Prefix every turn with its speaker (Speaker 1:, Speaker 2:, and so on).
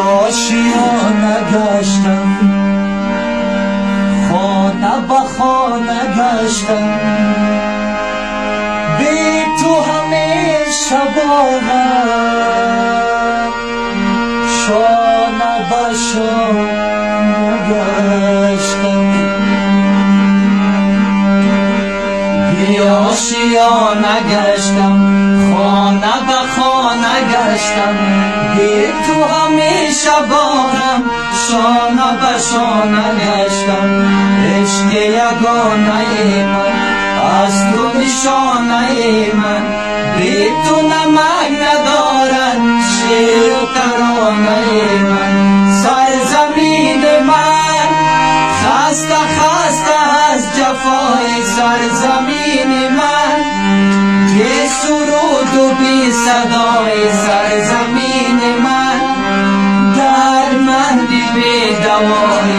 Speaker 1: آشیانه گشتم، خانه به خانه گشتم، بی تو همیشه باغم شانه به شانه گشتم. بی آشیانه گشتم، خانه به خانه گشتم، بی تو همیشه بارم شانه به شانه گشتم. عشق یگانه من از تو نشانه من، بی تو نمک ندارد شعر و ترانه من. سرزمین من خسته خسته از جفای سرزمین من، بی سرود و بی صدای سرزمین من، درمندی بی دوای